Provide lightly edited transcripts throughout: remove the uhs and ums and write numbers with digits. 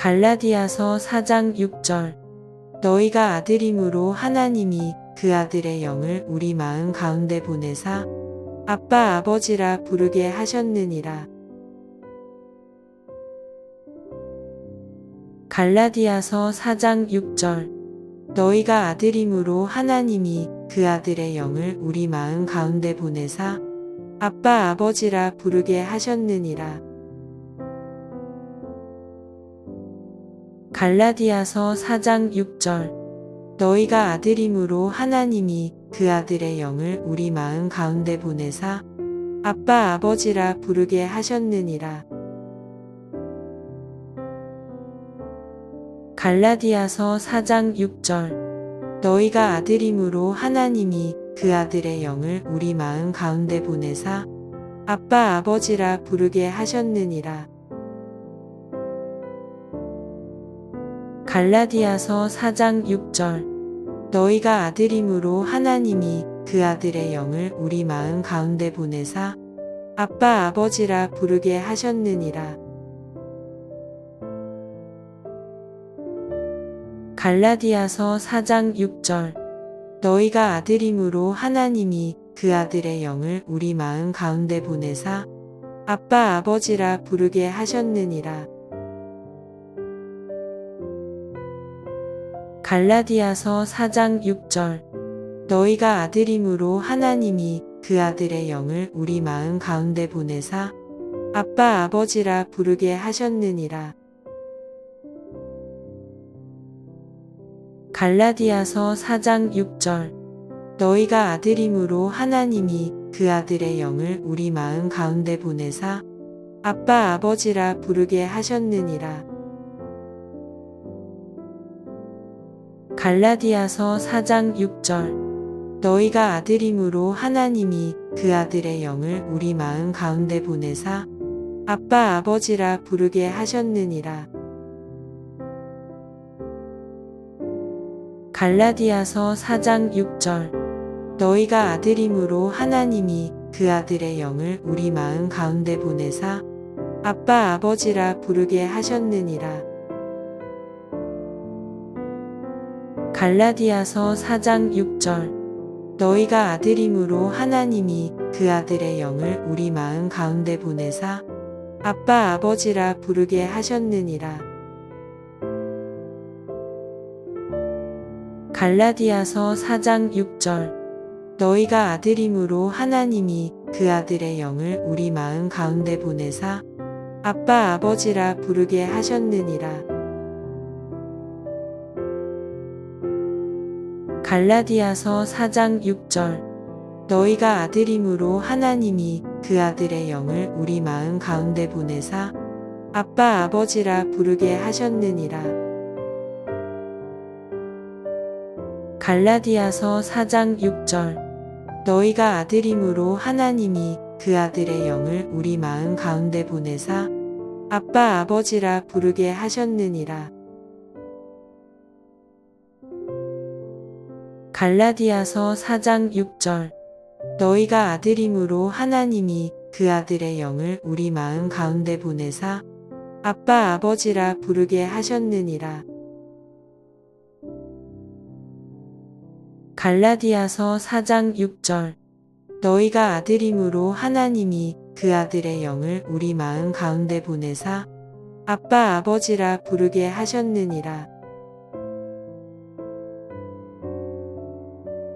갈라디아서 4장 6절. 너희가 아들임으로 하나님이 그 아들의 영을 우리 마음 가운데 보내사 아빠 아버지라 부르게 하셨느니라. 갈라디아서 4장 6절. 너희가 아들임으로 하나님이 그 아들의 영을 우리 마음 가운데 보내사 아빠 아버지라 부르게 하셨느니라. 갈라디아서 4장 6절. 너희가 아들임으로 하나님이 그 아들의 영을 우리 마음 가운데 보내사 아빠 아버지라 부르게 하셨느니라. 갈라디아서 4장 6절. 너희가 아들임으로 하나님이 그 아들의 영을 우리 마음 가운데 보내사 아빠 아버지라 부르게 하셨느니라. 갈라디아서 4장 6절. 너희가 아들임으로 하나님이 그 아들의 영을 우리 마음 가운데 보내사 아빠 아버지라 부르게 하셨느니라. 갈라디아서 4장 6절. 너희가 아들임으로 하나님이 그 아들의 영을 우리 마음 가운데 보내사 아빠 아버지라 부르게 하셨느니라. 갈라디아서 4장 6절. 너희가 아들임으로 하나님이 그 아들의 영을 우리 마음 가운데 보내사 아빠 아버지라 부르게 하셨느니라. 갈라디아서 4장 6절. 너희가 아들임으로 하나님이 그 아들의 영을 우리 마음 가운데 보내사 아빠 아버지라 부르게 하셨느니라. 갈라디아서 4장 6절. 너희가 아들임으로 하나님이 그 아들의 영을 우리 마음 가운데 보내사 아빠 아버지라 부르게 하셨느니라. 갈라디아서 4장 6절. 너희가 아들임으로 하나님이 그 아들의 영을 우리 마음 가운데 보내사 아빠 아버지라 부르게 하셨느니라. 갈라디아서 4장 6절. 너희가 아들임으로 하나님이 그 아들의 영을 우리 마음 가운데 보내사 아빠 아버지라 부르게 하셨느니라. 갈라디아서 4장 6절. 너희가 아들임으로 하나님이 그 아들의 영을 우리 마음 가운데 보내사 아빠 아버지라 부르게 하셨느니라. 갈라디아서 4장 6절. 너희가 아들임으로 하나님이 그 아들의 영을 우리 마음 가운데 보내사 아빠 아버지라 부르게 하셨느니라. 갈라디아서 4장 6절. 너희가 아들임으로 하나님이 그 아들의 영을 우리 마음 가운데 보내사 아빠 아버지라 부르게 하셨느니라. 갈라디아서 4장 6절. 너희가 아들임으로 하나님이 그 아들의 영을 우리 마음 가운데 보내사 아빠 아버지라 부르게 하셨느니라. 갈라디아서 4장 6절. 너희가 아들임으로 하나님이 그 아들의 영을 우리 마음 가운데 보내사 아빠 아버지라 부르게 하셨느니라.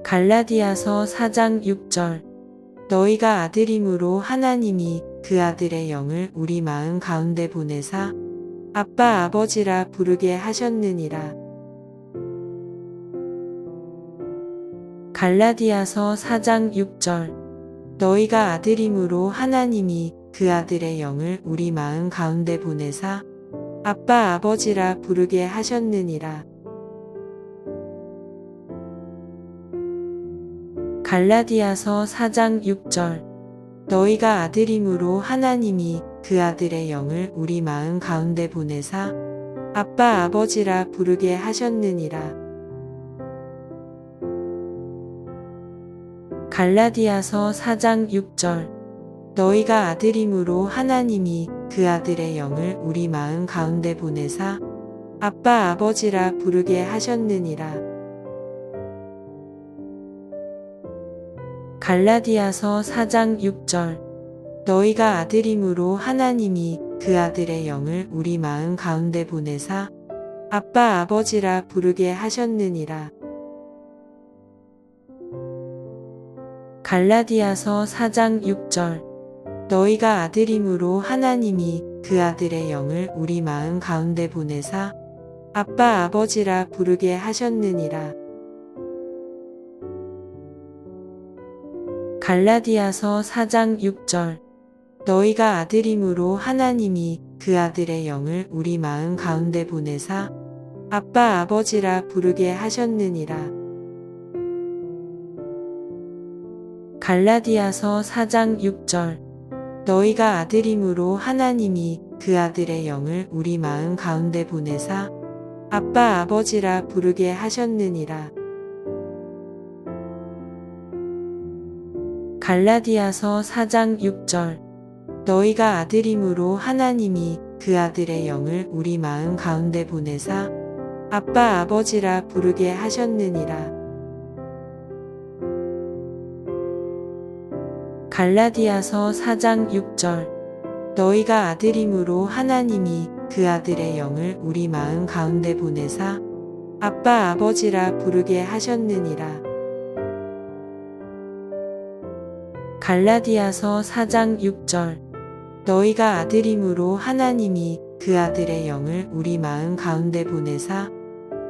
갈라디아서 4장 6절. 너희가 아들임으로 하나님이 그 아들의 영을 우리 마음 가운데 보내사 아빠 아버지라 부르게 하셨느니라. 갈라디아서 4장 6절. 너희가 아들임으로 하나님이 그 아들의 영을 우리 마음 가운데 보내사 아빠 아버지라 부르게 하셨느니라. 갈라디아서 4장 6절. 너희가 아들임으로 하나님이 그 아들의 영을 우리 마음 가운데 보내사 아빠 아버지라 부르게 하셨느니라. 갈라디아서 4장 6절. 너희가 아들임으로 하나님이 그 아들의 영을 우리 마음 가운데 보내사 아빠 아버지라 부르게 하셨느니라. 갈라디아서 4장 6절. 너희가 아들임으로 하나님이 그 아들의 영을 우리 마음 가운데 보내사 아빠 아버지라 부르게 하셨느니라. 갈라디아서 4장 6절. 너희가 아들임으로 하나님이 그 아들의 영을 우리 마음 가운데 보내사 아빠 아버지라 부르게 하셨느니라. 갈라디아서 4장 6절. 너희가 아들임으로 하나님이 그 아들의 영을 우리 마음 가운데 보내사 아빠 아버지라 부르게 하셨느니라. 갈라디아서 4장 6절. 너희가 아들임으로 하나님이 그 아들의 영을 우리 마음 가운데 보내사 아빠 아버지라 부르게 하셨느니라. 갈라디아서 4장 6절. 너희가 아들임으로 하나님이 그 아들의 영을 우리 마음 가운데 보내사 아빠 아버지라 부르게 하셨느니라. 갈라디아서 4장 6절. 너희가 아들임으로 하나님이 그 아들의 영을 우리 마음 가운데 보내사 아빠 아버지라 부르게 하셨느니라. 갈라디아서 4장 6절. 너희가 아들임으로 하나님이 그 아들의 영을 우리 마음 가운데 보내사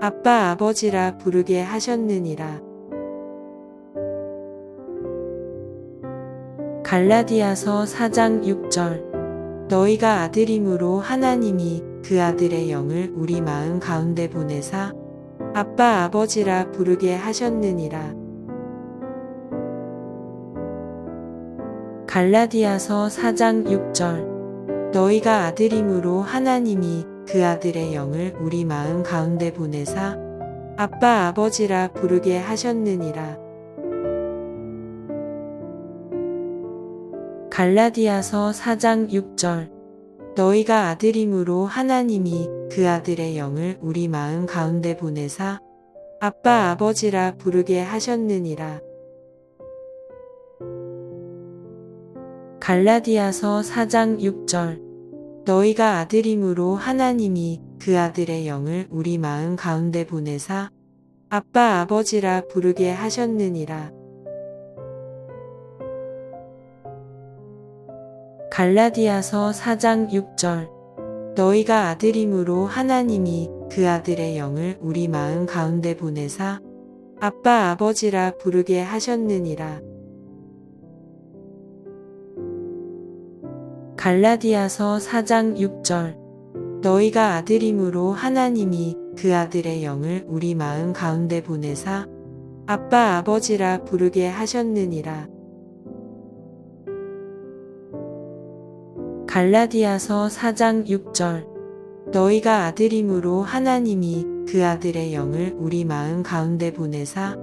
아빠 아버지라 부르게 하셨느니라. 갈라디아서 4장 6절. 너희가 아들임으로 하나님이 그 아들의 영을 우리 마음 가운데 보내사 아빠 아버지라 부르게 하셨느니라. 갈라디아서 4장 6절. 너희가 아들임으로 하나님이 그 아들의 영을 우리 마음 가운데 보내사 아빠 아버지라 부르게 하셨느니라. 갈라디아서 4장 6절. 너희가 아들임으로 하나님이 그 아들의 영을 우리 마음 가운데 보내사 아빠 아버지라 부르게 하셨느니라. 갈라디아서 4장 6절. 너희가 아들임으로 하나님이 그 아들의 영을 우리 마음 가운데 보내사 아빠 아버지라 부르게 하셨느니라. 갈라디아서 4장 6절. 너희가 아들임으로 하나님이 그 아들의 영을 우리 마음 가운데 보내사 아빠 아버지라 부르게 하셨느니라. 갈라디아서 4장 6절. 너희가 아들임으로 하나님이 그 아들의 영을 우리 마음 가운데 보내사 아빠 아버지라 부르게 하셨느니라. 갈라디아서 4장 6절. 너희가 아들임으로 하나님이 그 아들의 영을 우리 마음 가운데 보내사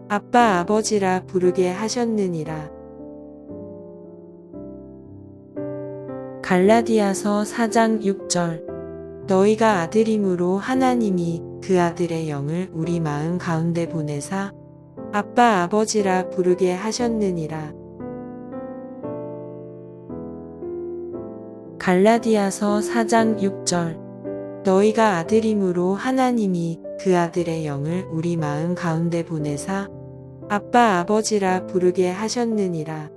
아빠 아버지라 부르게 하셨느니라. 갈라디아서 4장 6절. 너희가 아들임으로 하나님이 그 아들의 영을 우리 마음 가운데 보내사 아빠 아버지라 부르게 하셨느니라. 갈라디아서 4장 6절. 너희가 아들임으로 하나님이 그 아들의 영을 우리 마음 가운데 보내사 아빠 아버지라 부르게 하셨느니라.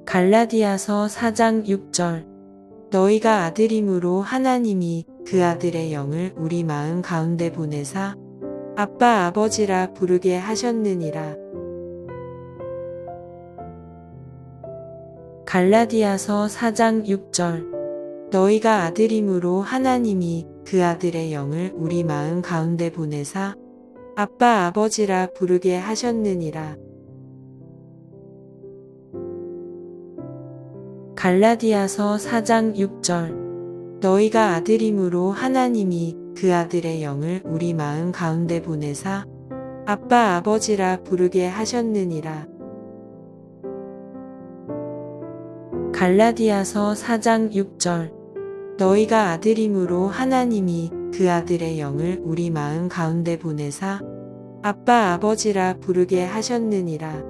갈라디아서 4장 6절. 너희가 아들임으로 하나님이 그 아들의 영을 우리 마음 가운데 보내사 아빠 아버지라 부르게 하셨느니라. 갈라디아서 4장 6절. 너희가 아들임으로 하나님이 그 아들의 영을 우리 마음 가운데 보내사 아빠 아버지라 부르게 하셨느니라. 갈라디아서 4장 6절. 너희가 아들임으로 하나님이 그 아들의 영을 우리 마음 가운데 보내사 아빠 아버지라 부르게 하셨느니라. 갈라디아서 4장 6절. 너희가 아들임으로 하나님이 그 아들의 영을 우리 마음 가운데 보내사 아빠 아버지라 부르게 하셨느니라.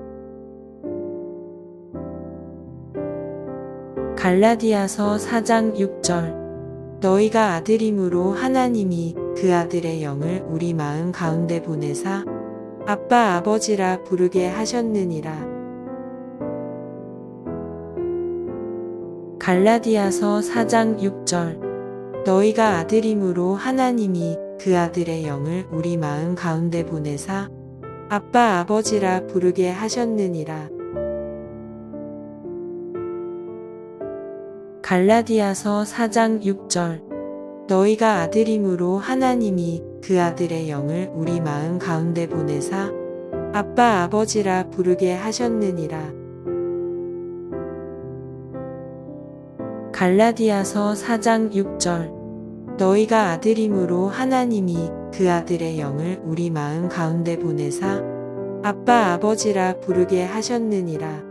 갈라디아서 4장 6절 너희가 아들임으로 하나님이 그 아들의 영을 우리 마음 가운데 보내사 아빠 아버지라 부르게 하셨느니라. 갈라디아서 4장 6절 너희가 아들임으로 하나님이 그 아들의 영을 우리 마음 가운데 보내사 아빠 아버지라 부르게 하셨느니라. 갈라디아서 4장 6절 너희가 아들임으로 하나님이 그 아들의 영을 우리 마음 가운데 보내사 아빠 아버지라 부르게 하셨느니라. 갈라디아서 4장 6절 너희가 아들임으로 하나님이 그 아들의 영을 우리 마음 가운데 보내사 아빠 아버지라 부르게 하셨느니라.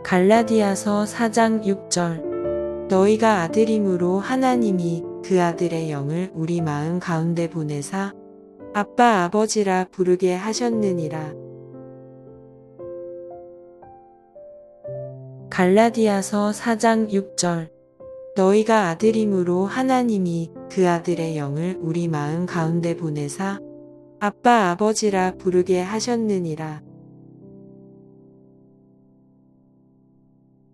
갈라디아서 4장 6절 너희가 아들임으로 하나님이 그 아들의 영을 우리 마음 가운데 보내사 아빠 아버지라 부르게 하셨느니라. 갈라디아서 4장 6절 너희가 아들임으로 하나님이 그 아들의 영을 우리 마음 가운데 보내사 아빠 아버지라 부르게 하셨느니라.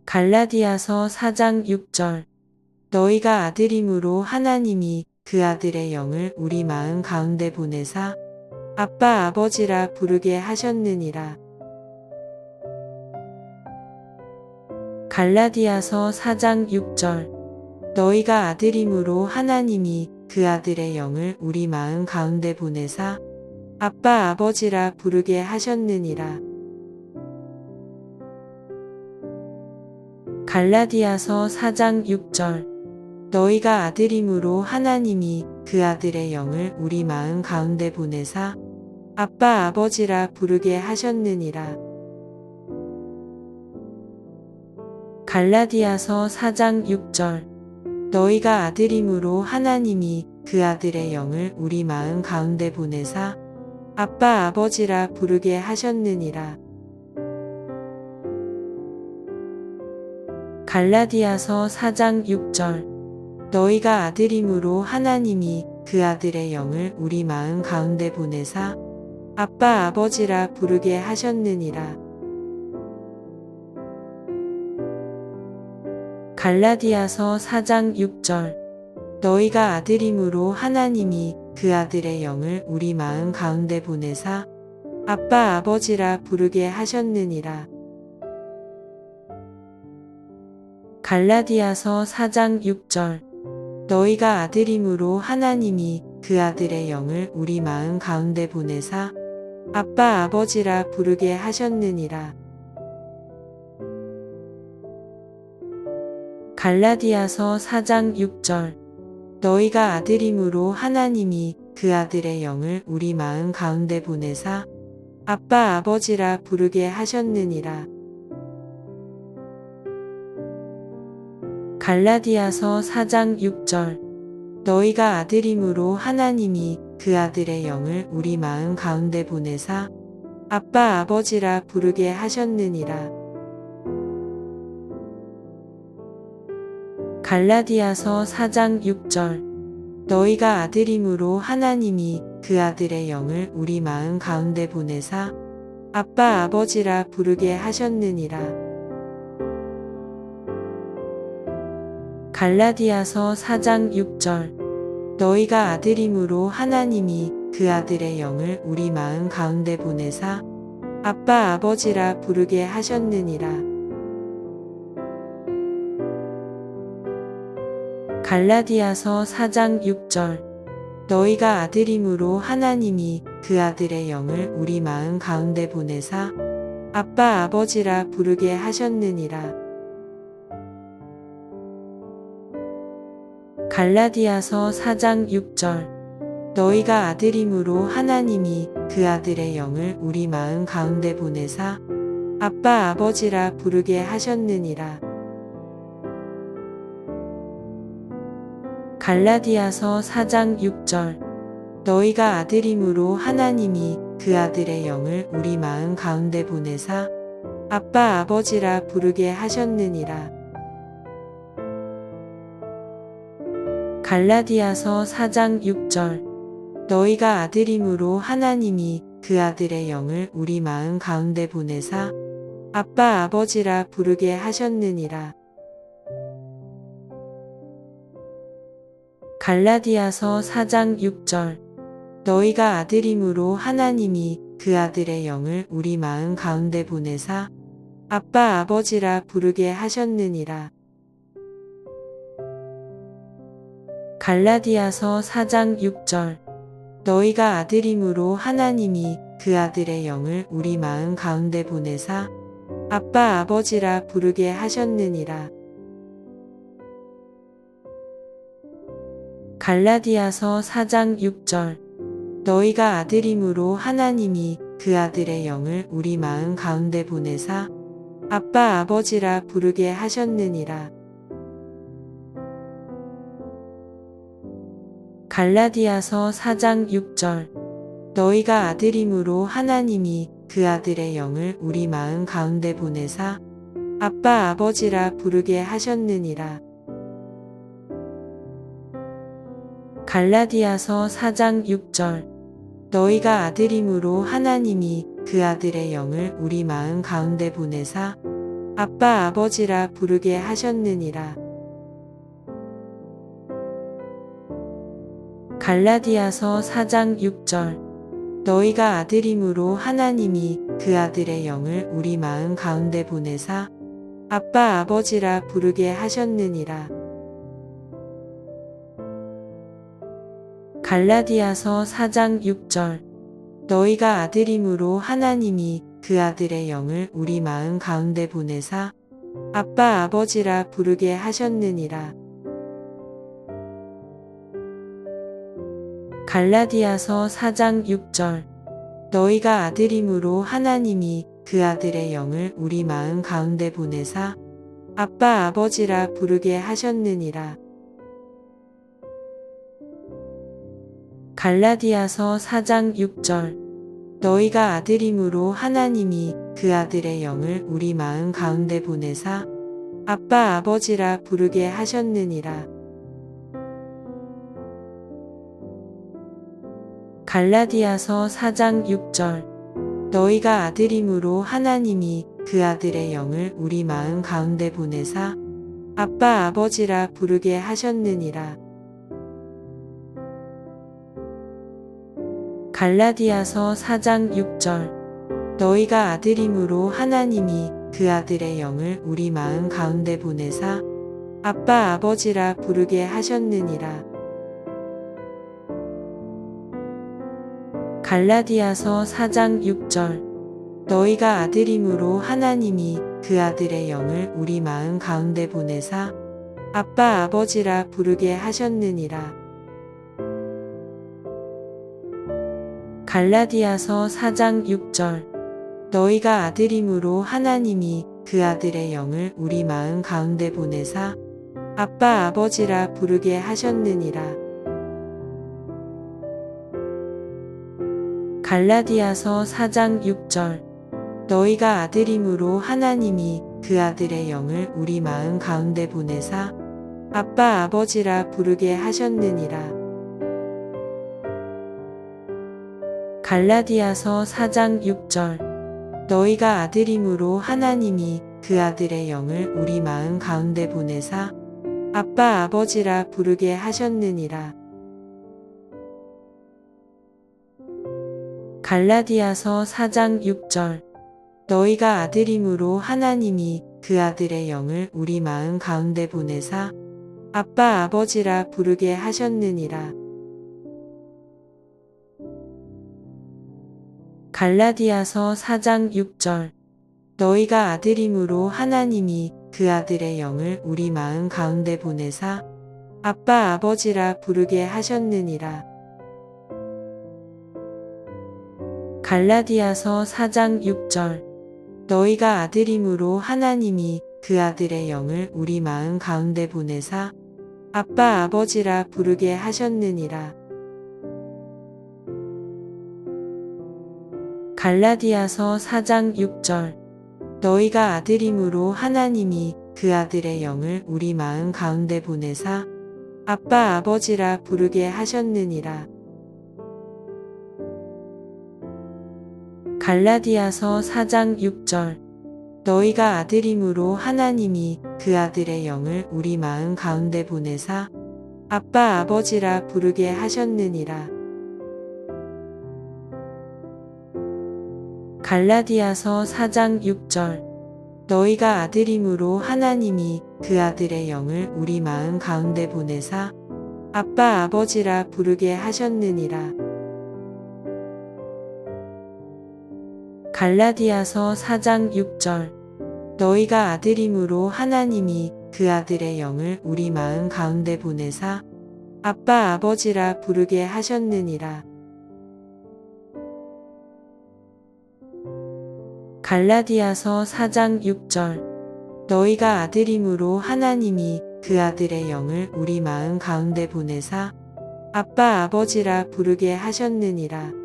갈라디아서 4장 6절 너희가 아들임으로 하나님이 그 아들의 영을 우리 마음 가운데 보내사 아빠 아버지라 부르게 하셨느니라. 갈라디아서 4장 6절 너희가 아들임으로 하나님이 그 아들의 영을 우리 마음 가운데 보내사 아빠 아버지라 부르게 하셨느니라. 갈라디아서 4장 6절 너희가 아들임으로 하나님이 그 아들의 영을 우리 마음 가운데 보내사 아빠 아버지라 부르게 하셨느니라. 갈라디아서 4장 6절 너희가 아들임으로 하나님이 그 아들의 영을 우리 마음 가운데 보내사 아빠 아버지라 부르게 하셨느니라. 갈라디아서 4장 6절 너희가 아들임으로 하나님이 그 아들의 영을 우리 마음 가운데 보내사 아빠 아버지라 부르게 하셨느니라. 갈라디아서 4장 6절 너희가 아들임으로 하나님이 그 아들의 영을 우리 마음 가운데 보내사 아빠 아버지라 부르게 하셨느니라. 갈라디아서 4장 6절 너희가 아들임으로 하나님이 그 아들의 영을 우리 마음 가운데 보내사 아빠 아버지라 부르게 하셨느니라. 갈라디아서 4장 6절 너희가 아들임으로 하나님이 그 아들의 영을 우리 마음 가운데 보내사 아빠 아버지라 부르게 하셨느니라. 갈라디아서 4장 6절 너희가 아들임으로 하나님이 그 아들의 영을 우리 마음 가운데 보내사 아빠 아버지라 부르게 하셨느니라. 갈라디아서 4장 6절 너희가 아들임으로 하나님이 그 아들의 영을 우리 마음 가운데 보내사 아빠 아버지라 부르게 하셨느니라. 갈라디아서 4장 6절 너희가 아들임으로 하나님이 그 아들의 영을 우리 마음 가운데 보내사 아빠 아버지라 부르게 하셨느니라. 갈라디아서 4장 6절 너희가 아들임으로 하나님이 그 아들의 영을 우리 마음 가운데 보내사 아빠 아버지라 부르게 하셨느니라. 갈라디아서 4장 6절 너희가 아들임으로 하나님이 그 아들의 영을 우리 마음 가운데 보내사 아빠 아버지라 부르게 하셨느니라. 갈라디아서 4장 6절. 너희가 아들임으로 하나님이 그 아들의 영을 우리 마음 가운데 보내사 아빠 아버지라 부르게 하셨느니라. 갈라디아서 4장 6절. 너희가 아들임으로 하나님이 그 아들의 영을 우리 마음 가운데 보내사 아빠 아버지라 부르게 하셨느니라. 갈라디아서 4장 6절. 너희가 아들임으로 하나님이 그 아들의 영을 우리 마음 가운데 보내사 아빠 아버지라 부르게 하셨느니라. 갈라디아서 4장 6절. 너희가 아들임으로 하나님이 그 아들의 영을 우리 마음 가운데 보내사 아빠 아버지라 부르게 하셨느니라. 갈라디아서 4장 6절. 너희가 아들임으로 하나님이 그 아들의 영을 우리 마음 가운데 보내사 아빠 아버지라 부르게 하셨느니라. 갈라디아서 4장 6절. 너희가 아들임으로 하나님이 그 아들의 영을 우리 마음 가운데 보내사 아빠 아버지라 부르게 하셨느니라. 갈라디아서 4장 6절. 너희가 아들임으로 하나님이 그 아들의 영을 우리 마음 가운데 보내사 아빠 아버지라 부르게 하셨느니라. 갈라디아서 4장 6절. 너희가 아들임으로 하나님이 그 아들의 영을 우리 마음 가운데 보내사 아빠 아버지라 부르게 하셨느니라. 갈라디아서 4장 6절. 너희가 아들임으로 하나님이 그 아들의 영을 우리 마음 가운데 보내사 아빠 아버지라 부르게 하셨느니라. 갈라디아서 4장 6절. 너희가 아들임으로 하나님이 그 아들의 영을 우리 마음 가운데 보내사 아빠 아버지라 부르게 하셨느니라. 갈라디아서 4장 6절. 너희가 아들임으로 하나님이 그 아들의 영을 우리 마음 가운데 보내사 아빠 아버지라 부르게 하셨느니라. 갈라디아서 4장 6절. 너희가 아들임으로 하나님이 그 아들의 영을 우리 마음 가운데 보내사 아빠 아버지라 부르게 하셨느니라. 갈라디아서 4장 6절. 너희가 아들임으로 하나님이 그 아들의 영을 우리 마음 가운데 보내사 아빠 아버지라 부르게 하셨느니라. 갈라디아서 4장 6절. 너희가 아들임으로 하나님이 그 아들의 영을 우리 마음 가운데 보내사 아빠 아버지라 부르게 하셨느니라. 갈라디아서 4장 6절. 너희가 아들임으로 하나님이 그 아들의 영을 우리 마음 가운데 보내사 아빠 아버지라 부르게 하셨느니라. 갈라디아서 4장 6절. 너희가 아들임으로 하나님이 그 아들의 영을 우리 마음 가운데 보내사 아빠 아버지라 부르게 하셨느니라. 갈라디아서 4장 6절. 너희가 아들임으로 하나님이 그 아들의 영을 우리 마음 가운데 보내사 아빠 아버지라 부르게 하셨느니라. 갈라디아서 4장 6절. 너희가 아들임으로 하나님이 그 아들의 영을 우리 마음 가운데 보내사 아빠 아버지라 부르게 하셨느니라. 갈라디아서 4장 6절. 너희가 아들임으로 하나님이 그 아들의 영을 우리 마음 가운데 보내사 아빠 아버지라 부르게 하셨느니라. 갈라디아서 4장 6절. 너희가 아들임으로 하나님이 그 아들의 영을 우리 마음 가운데 보내사 아빠 아버지라 부르게 하셨느니라. 갈라디아서 4장 6절. 너희가 아들임으로 하나님이 그 아들의 영을 우리 마음 가운데 보내사 아빠 아버지라 부르게 하셨느니라. 갈라디아서 4장 6절. 너희가 아들임으로 하나님이 그 아들의 영을 우리 마음 가운데 보내사 아빠 아버지라 부르게 하셨느니라. 갈라디아서 4장 6절. 너희가 아들임으로 하나님이 그 아들의 영을 우리 마음 가운데 보내사 아빠 아버지라 부르게 하셨느니라. 갈라디아서 4장 6절. 너희가 아들임으로 하나님이 그 아들의 영을 우리 마음 가운데 보내사 아빠 아버지라 부르게 하셨느니라. 갈라디아서 4장 6절. 너희가 아들임으로 하나님이 그 아들의 영을 우리 마음 가운데 보내사 아빠 아버지라 부르게 하셨느니라.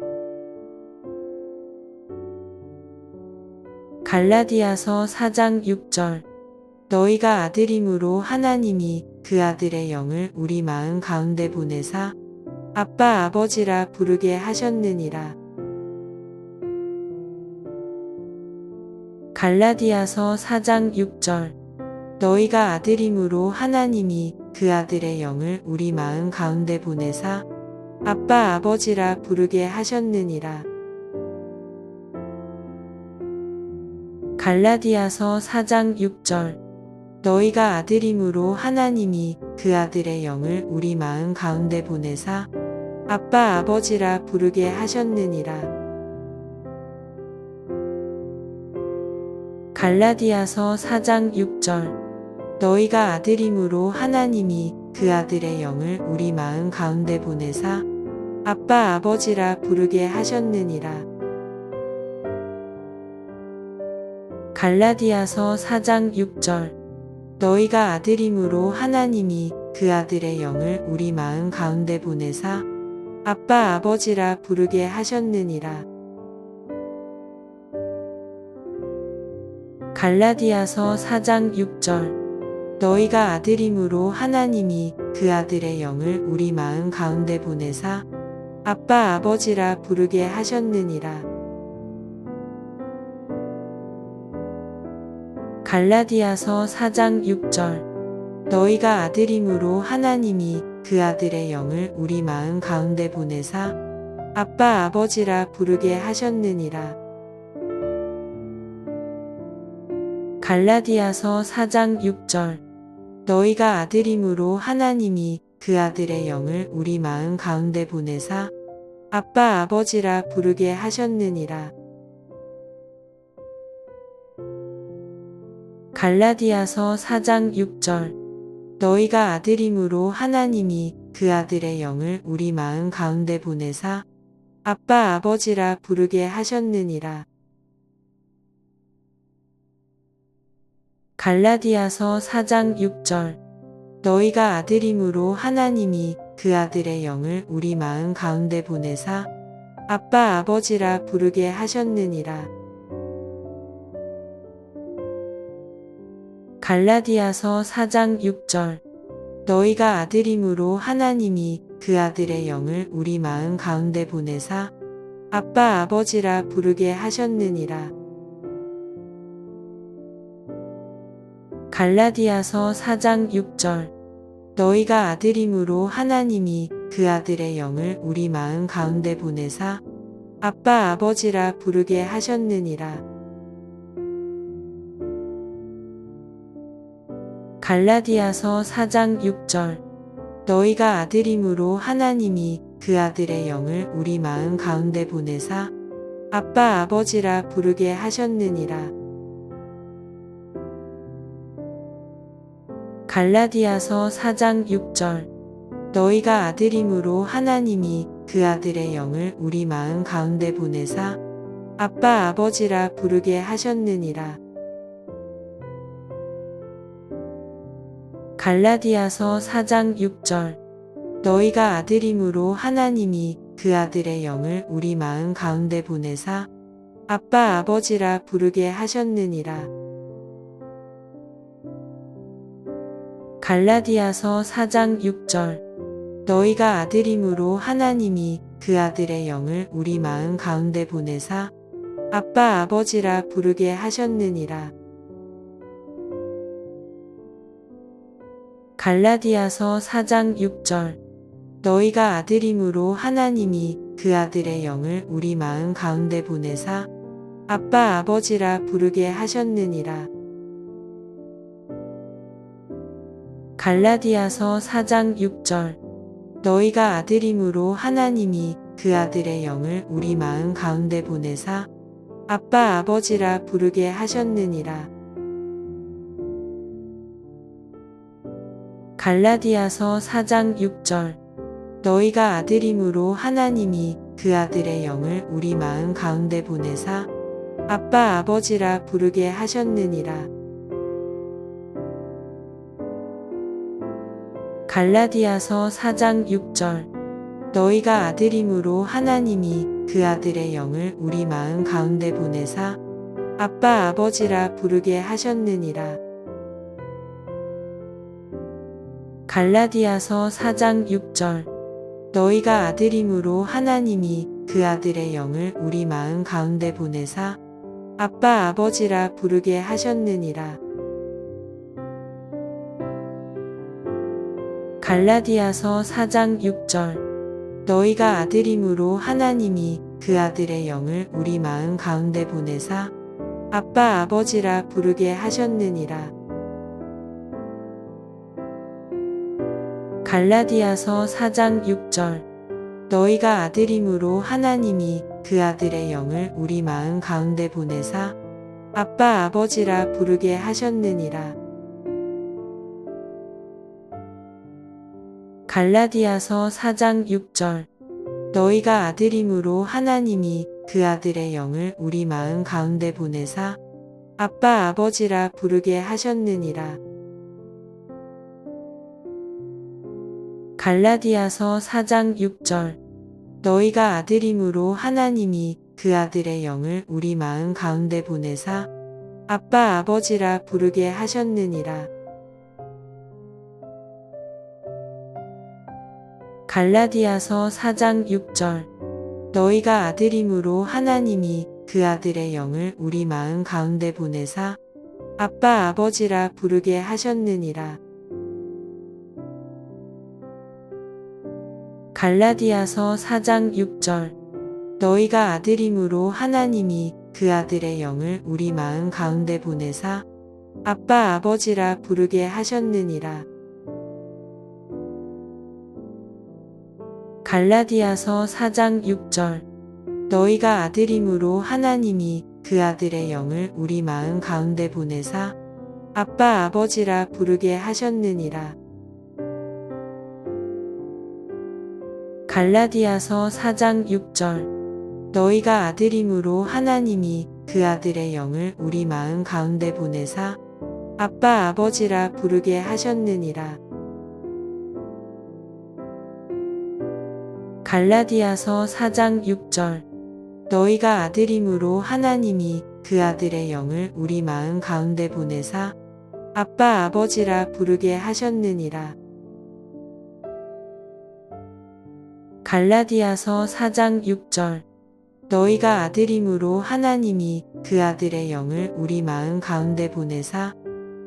갈라디아서 4장 6절. 너희가 아들임으로 하나님이 그 아들의 영을 우리 마음 가운데 보내사 아빠 아버지라 부르게 하셨느니라. 갈라디아서 4장 6절. 너희가 아들임으로 하나님이 그 아들의 영을 우리 마음 가운데 보내사 아빠 아버지라 부르게 하셨느니라. 갈라디아서 4장 6절. 너희가 아들임으로 하나님이 그 아들의 영을 우리 마음 가운데 보내사 아빠 아버지라 부르게 하셨느니라. 갈라디아서 4장 6절. 너희가 아들임으로 하나님이 그 아들의 영을 우리 마음 가운데 보내사 아빠 아버지라 부르게 하셨느니라. 갈라디아서 4장 6절. 너희가 아들임으로 하나님이 그 아들의 영을 우리 마음 가운데 보내사 아빠 아버지라 부르게 하셨느니라. 갈라디아서 4장 6절. 너희가 아들임으로 하나님이 그 아들의 영을 우리 마음 가운데 보내사 아빠 아버지라 부르게 하셨느니라. 갈라디아서 4장 6절. 너희가 아들임으로 하나님이 그 아들의 영을 우리 마음 가운데 보내사 아빠 아버지라 부르게 하셨느니라. 갈라디아서 4장 6절. 너희가 아들임으로 하나님이 그 아들의 영을 우리 마음 가운데 보내사 아빠 아버지라 부르게 하셨느니라. 갈라디아서 4장 6절. 너희가 아들임으로 하나님이 그 아들의 영을 우리 마음 가운데 보내사 아빠 아버지라 부르게 하셨느니라. 갈라디아서 4장 6절. 너희가 아들임으로 하나님이 그 아들의 영을 우리 마음 가운데 보내사 아빠 아버지라 부르게 하셨느니라. 갈라디아서 4장 6절. 너희가 아들임으로 하나님이 그 아들의 영을 우리 마음 가운데 보내사 아빠 아버지라 부르게 하셨느니라. 갈라디아서 4장 6절. 너희가 아들임으로 하나님이 그 아들의 영을 우리 마음 가운데 보내사 아빠 아버지라 부르게 하셨느니라. 갈라디아서 4장 6절. 너희가 아들임으로 하나님이 그 아들의 영을 우리 마음 가운데 보내사 아빠 아버지라 부르게 하셨느니라. 갈라디아서 4장 6절. 너희가 아들임으로 하나님이 그 아들의 영을 우리 마음 가운데 보내사 아빠 아버지라 부르게 하셨느니라. 갈라디아서 4장 6절. 너희가 아들임으로 하나님이 그 아들의 영을 우리 마음 가운데 보내사 아빠 아버지라 부르게 하셨느니라. 갈라디아서 4장 6절. 너희가 아들임으로 하나님이 그 아들의 영을 우리 마음 가운데 보내사 아빠 아버지라 부르게 하셨느니라. 갈라디아서 4장 6절. 너희가 아들임으로 하나님이 그 아들의 영을 우리 마음 가운데 보내사 아빠 아버지라 부르게 하셨느니라. 갈라디아서 4장 6절. 너희가 아들임으로 하나님이 그 아들의 영을 우리 마음 가운데 보내사 아빠 아버지라 부르게 하셨느니라. 갈라디아서 4장 6절. 너희가 아들임으로 하나님이 그 아들의 영을 우리 마음 가운데 보내사 아빠 아버지라 부르게 하셨느니라. 갈라디아서 4장 6절. 너희가 아들임으로 하나님이 그 아들의 영을 우리 마음 가운데 보내사 아빠 아버지라 부르게 하셨느니라. 갈라디아서 4장 6절. 너희가 아들임으로 하나님이 그 아들의 영을 우리 마음 가운데 보내사 아빠 아버지라 부르게 하셨느니라. 갈라디아서 4장 6절. 너희가 아들임으로 하나님이 그 아들의 영을 우리 마음 가운데 보내사 아빠 아버지라 부르게 하셨느니라. 갈라디아서 4장 6절. 너희가 아들임으로 하나님이 그 아들의 영을 우리 마음 가운데 보내사 아빠 아버지라 부르게 하셨느니라. 갈라디아서 4장 6절. 너희가 아들임으로 하나님이 그 아들의 영을 우리 마음 가운데 보내사 아빠 아버지라 부르게 하셨느니라. 갈라디아서 4장 6절. 너희가 아들임으로 하나님이 그 아들의 영을 우리 마음 가운데 보내사 아빠 아버지라 부르게 하셨느니라. 갈라디아서 4장 6절. 너희가 아들임으로 하나님이 그 아들의 영을 우리 마음 가운데 보내사 아빠 아버지라 부르게 하셨느니라. 갈라디아서 4장 6절. 너희가 아들임으로 하나님이 그 아들의 영을 우리 마음 가운데 보내사 아빠 아버지라 부르게 하셨느니라. 갈라디아서 4장 6절. 너희가 아들임으로 하나님이 그 아들의 영을 우리 마음 가운데 보내사 아빠 아버지라 부르게 하셨느니라. 갈라디아서 4장 6절. 너희가 아들임으로 하나님이 그 아들의 영을 우리 마음 가운데 보내사 아빠 아버지라 부르게 하셨느니라. 갈라디아서 4장 6절. 너희가 아들임으로 하나님이 그 아들의 영을 우리 마음 가운데 보내사 아빠 아버지라 부르게 하셨느니라. 갈라디아서 4장 6절. 너희가 아들임으로 하나님이 그 아들의 영을 우리 마음 가운데 보내사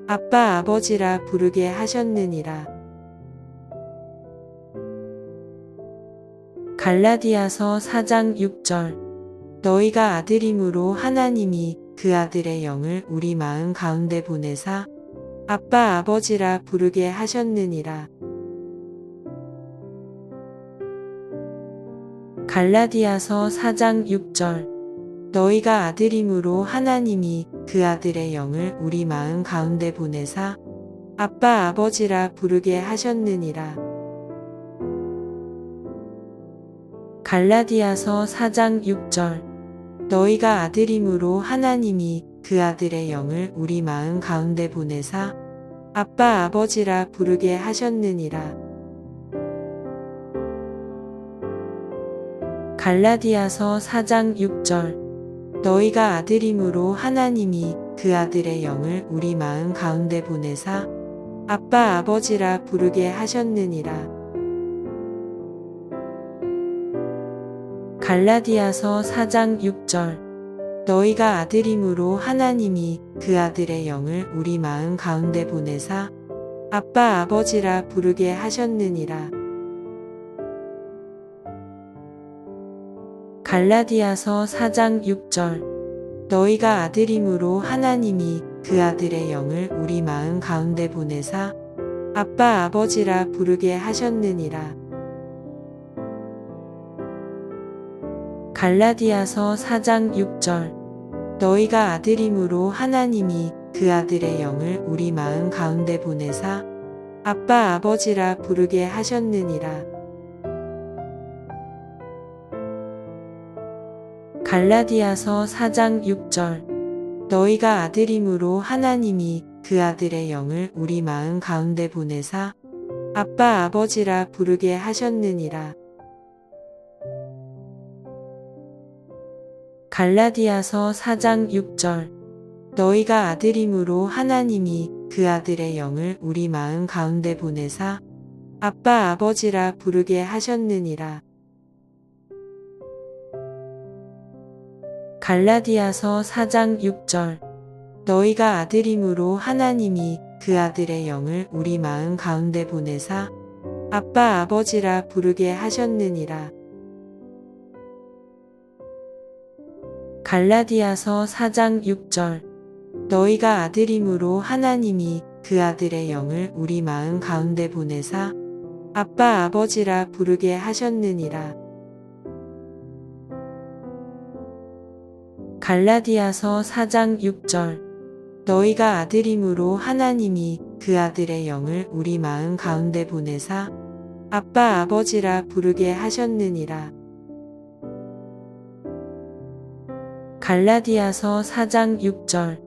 아빠 아버지라 부르게 하셨느니라. 갈라디아서 4장 6절. 너희가 아들임으로 하나님이 그 아들의 영을 우리 마음 가운데 보내사 아빠 아버지라 부르게 하셨느니라. 갈라디아서 4장 6절. 너희가 아들임으로 하나님이 그 아들의 영을 우리 마음 가운데 보내사 아빠 아버지라 부르게 하셨느니라. 갈라디아서 4장 6절. 너희가 아들임으로 하나님이 그 아들의 영을 우리 마음 가운데 보내사 아빠 아버지라 부르게 하셨느니라. 갈라디아서 4장 6절 너희가 아들임으로 하나님이 그 아들의 영을 우리 마음 가운데 보내사 아빠 아버지라 부르게 하셨느니라. 갈라디아서 4장 6절 너희가 아들임으로 하나님이 그 아들의 영을 우리 마음 가운데 보내사 아빠 아버지라 부르게 하셨느니라. 갈라디아서 4장 6절 너희가 아들임으로 하나님이 그 아들의 영을 우리 마음 가운데 보내사 아빠 아버지라 부르게 하셨느니라. 갈라디아서 4장 6절 너희가 아들임으로 하나님이 그 아들의 영을 우리 마음 가운데 보내사 아빠 아버지라 부르게 하셨느니라. 갈라디아서 4장 6절 너희가 아들임으로 하나님이 그 아들의 영을 우리 마음 가운데 보내사 아빠 아버지라 부르게 하셨느니라. 갈라디아서 4장 6절 너희가 아들임으로 하나님이 그 아들의 영을 우리 마음 가운데 보내사 아빠 아버지라 부르게 하셨느니라. 갈라디아서 4장 6절 너희가 아들임으로 하나님이 그 아들의 영을 우리 마음 가운데 보내사 아빠 아버지라 부르게 하셨느니라. 갈라디아서 4장 6절 너희가 아들임으로 하나님이 그 아들의 영을 우리 마음 가운데 보내사 아빠 아버지라 부르게 하셨느니라. 갈라디아서 4장 6절 너희가 아들임으로 하나님이 그 아들의 영을 우리 마음 가운데 보내사 아빠 아버지라 부르게 하셨느니라. 갈라디아서 4장 6절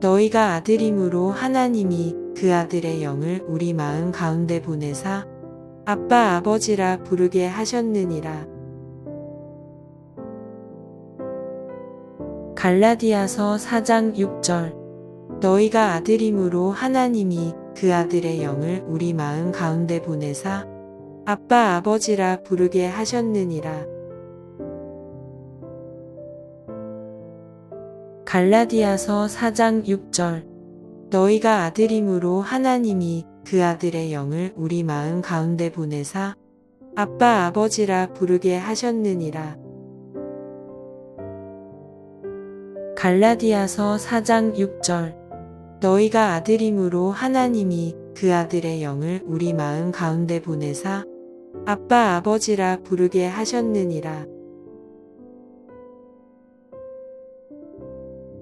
너희가 아들임으로 하나님이 그 아들의 영을 우리 마음 가운데 보내사 아빠 아버지라 부르게 하셨느니라. 갈라디아서 4장 6절 너희가 아들임으로 하나님이 그 아들의 영을 우리 마음 가운데 보내사 아빠 아버지라 부르게 하셨느니라. 갈라디아서 4장 6절 너희가 아들임으로 하나님이 그 아들의 영을 우리 마음 가운데 보내사 아빠 아버지라 부르게 하셨느니라. 갈라디아서 4장 6절 너희가 아들임으로 하나님이 그 아들의 영을 우리 마음 가운데 보내사 아빠 아버지라 부르게 하셨느니라.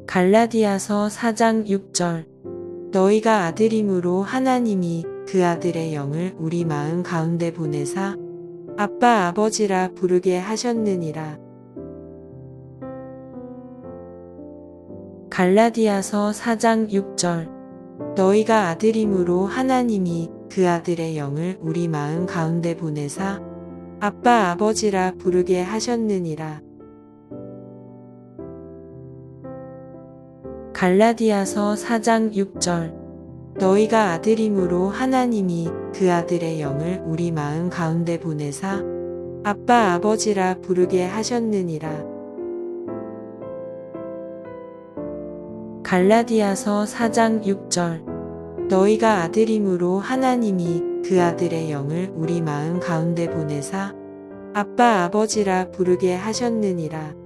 갈라디아서 4장 6절 너희가 아들임으로 하나님이 그 아들의 영을 우리 마음 가운데 보내사 아빠 아버지라 부르게 하셨느니라. 갈라디아서 4장 6절 너희가 아들임으로 하나님이 그 아들의 영을 우리 마음 가운데 보내사 아빠 아버지라 부르게 하셨느니라. 갈라디아서 4장 6절 너희가 아들임으로 하나님이 그 아들의 영을 우리 마음 가운데 보내사 아빠 아버지라 부르게 하셨느니라. 갈라디아서 4장 6절 너희가 아들임으로 하나님이 그 아들의 영을 우리 마음 가운데 보내사 아빠 아버지라 부르게 하셨느니라.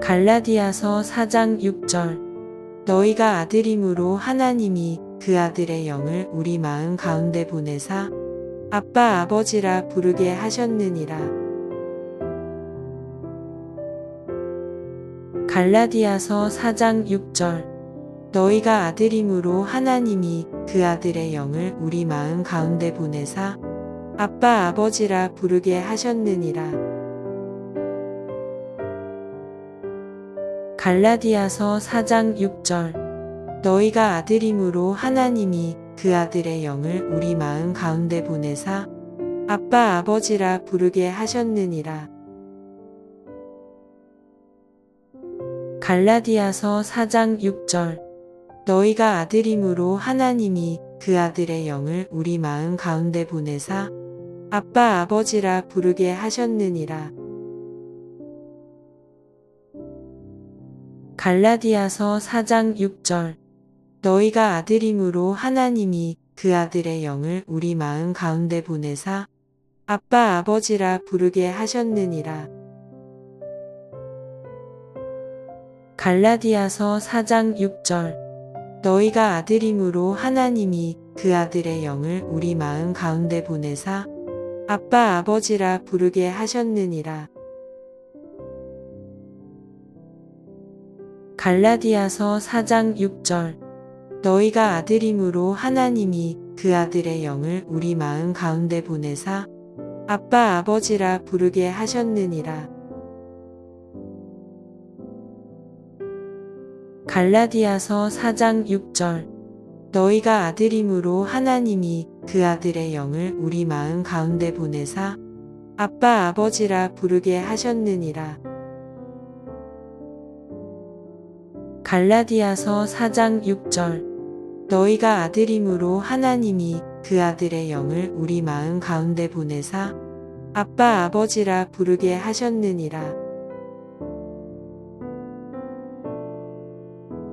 갈라디아서 4장 6절 너희가 아들임으로 하나님이 그 아들의 영을 우리 마음 가운데 보내사 아빠 아버지라 부르게 하셨느니라. 갈라디아서 4장 6절 너희가 아들임으로 하나님이 그 아들의 영을 우리 마음 가운데 보내사 아빠 아버지라 부르게 하셨느니라. 갈라디아서 4장 6절 너희가 아들임으로 하나님이 그 아들의 영을 우리 마음 가운데 보내사 아빠 아버지라 부르게 하셨느니라. 갈라디아서 4장 6절 너희가 아들임으로 하나님이 그 아들의 영을 우리 마음 가운데 보내사 아빠 아버지라 부르게 하셨느니라. 갈라디아서 4장 6절 너희가 아들임으로 하나님이 그 아들의 영을 우리 마음 가운데 보내사 아빠 아버지라 부르게 하셨느니라. 갈라디아서 4장 6절 너희가 아들임으로 하나님이 그 아들의 영을 우리 마음 가운데 보내사 아빠 아버지라 부르게 하셨느니라. 갈라디아서 4장 6절 너희가 아들임으로 하나님이 그 아들의 영을 우리 마음 가운데 보내사 아빠 아버지라 부르게 하셨느니라. 갈라디아서 4장 6절 너희가 아들임으로 하나님이 그 아들의 영을 우리 마음 가운데 보내사 아빠 아버지라 부르게 하셨느니라. 갈라디아서 4장 6절 너희가 아들임으로 하나님이 그 아들의 영을 우리 마음 가운데 보내사 아빠 아버지라 부르게 하셨느니라.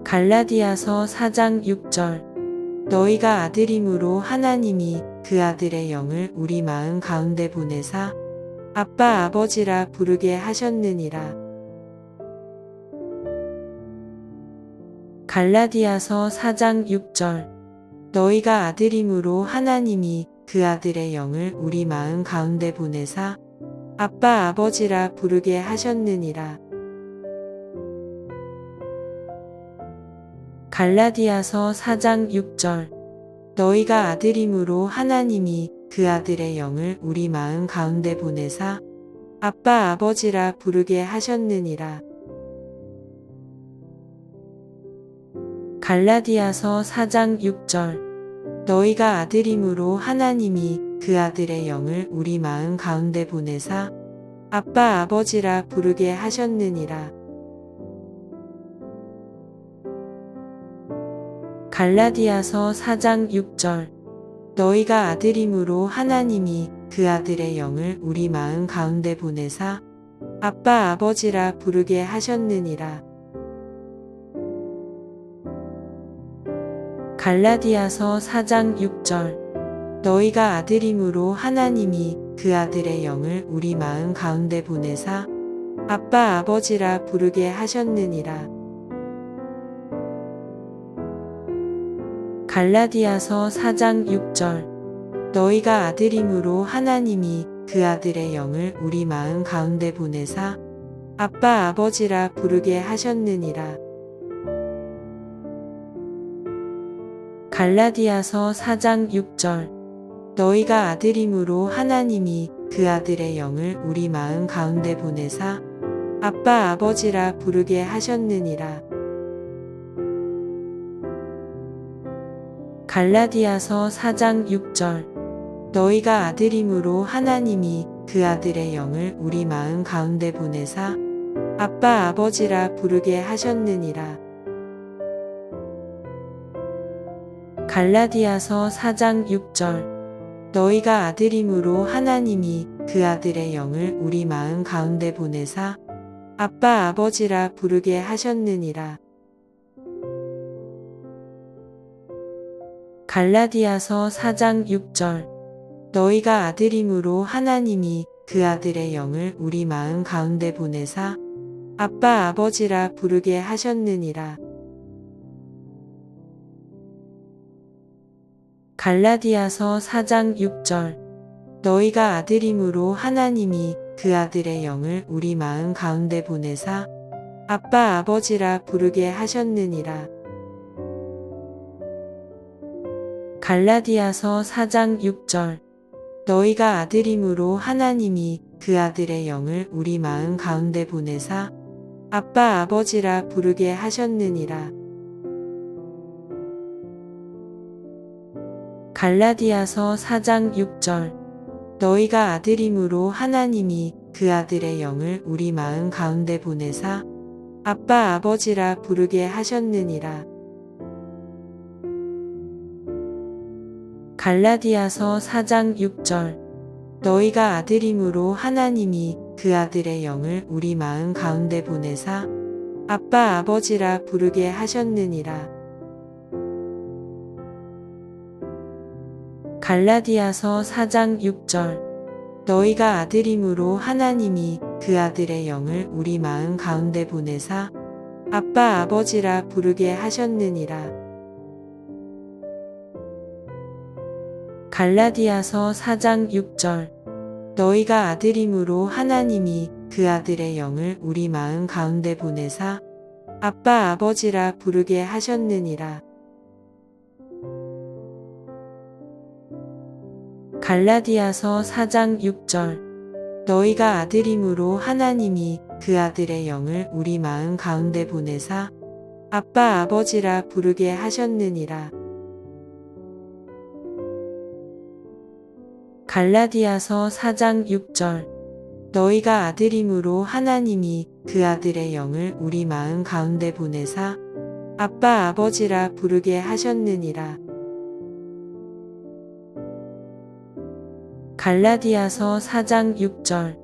갈라디아서 4장 6절 너희가 아들임으로 하나님이 그 아들의 영을 우리 마음 가운데 보내사 아빠 아버지라 부르게 하셨느니라. 갈라디아서 4장 6절 너희가 아들임으로 하나님이 그 아들의 영을 우리 마음 가운데 보내사 아빠 아버지라 부르게 하셨느니라. 갈라디아서 4장 6절 너희가 아들임으로 하나님이 그 아들의 영을 우리 마음 가운데 보내사 아빠 아버지라 부르게 하셨느니라. 갈라디아서 4장 6절 너희가 아들임으로 하나님이 그 아들의 영을 우리 마음 가운데 보내사 아빠 아버지라 부르게 하셨느니라. 갈라디아서 4장 6절 너희가 아들임으로 하나님이 그 아들의 영을 우리 마음 가운데 보내사 아빠 아버지라 부르게 하셨느니라. 갈라디아서 4장 6절 너희가 아들임으로 하나님이 그 아들의 영을 우리 마음 가운데 보내사 아빠 아버지라 부르게 하셨느니라. 갈라디아서 4장 6절 너희가 아들임으로 하나님이 그 아들의 영을 우리 마음 가운데 보내사 아빠 아버지라 부르게 하셨느니라. 갈라디아서 4장 6절 너희가 아들임으로 하나님이 그 아들의 영을 우리 마음 가운데 보내사 아빠 아버지라 부르게 하셨느니라. 갈라디아서 4장 6절 너희가 아들임으로 하나님이 그 아들의 영을 우리 마음 가운데 보내사 아빠 아버지라 부르게 하셨느니라. 갈라디아서 4장 6절 너희가 아들임으로 하나님이 그 아들의 영을 우리 마음 가운데 보내사 아빠 아버지라 부르게 하셨느니라. 갈라디아서 4장 6절 너희가 아들임으로 하나님이 그 아들의 영을 우리 마음 가운데 보내사 아빠 아버지라 부르게 하셨느니라. 갈라디아서 4장 6절 너희가 아들임으로 하나님이 그 아들의 영을 우리 마음 가운데 보내사 아빠 아버지라 부르게 하셨느니라. 갈라디아서 4장 6절 너희가 아들임으로 하나님이 그 아들의 영을 우리 마음 가운데 보내사 아빠 아버지라 부르게 하셨느니라. 갈라디아서 4장 6절. 너희가 아들임으로 하나님이 그 아들의 영을 우리 마음 가운데 보내사 아빠 아버지라 부르게 하셨느니라. 갈라디아서 4장 6절. 너희가 아들임으로 하나님이 그 아들의 영을 우리 마음 가운데 보내사 아빠 아버지라 부르게 하셨느니라. 갈라디아서 4장 6절. 너희가 아들임으로 하나님이 그 아들의 영을 우리 마음 가운데 보내사 아빠 아버지라 부르게 하셨느니라. 갈라디아서 4장 6절. 너희가 아들임으로 하나님이 그 아들의 영을 우리 마음 가운데 보내사 아빠 아버지라 부르게 하셨느니라. 갈라디아서 4장 6절. 너희가 아들임으로 하나님이 그 아들의 영을 우리 마음 가운데 보내사 아빠 아버지라 부르게 하셨느니라. 갈라디아서 4장 6절. 너희가 아들임으로 하나님이 그 아들의 영을 우리 마음 가운데 보내사 아빠 아버지라 부르게 하셨느니라. 갈라디아서 4장 6절.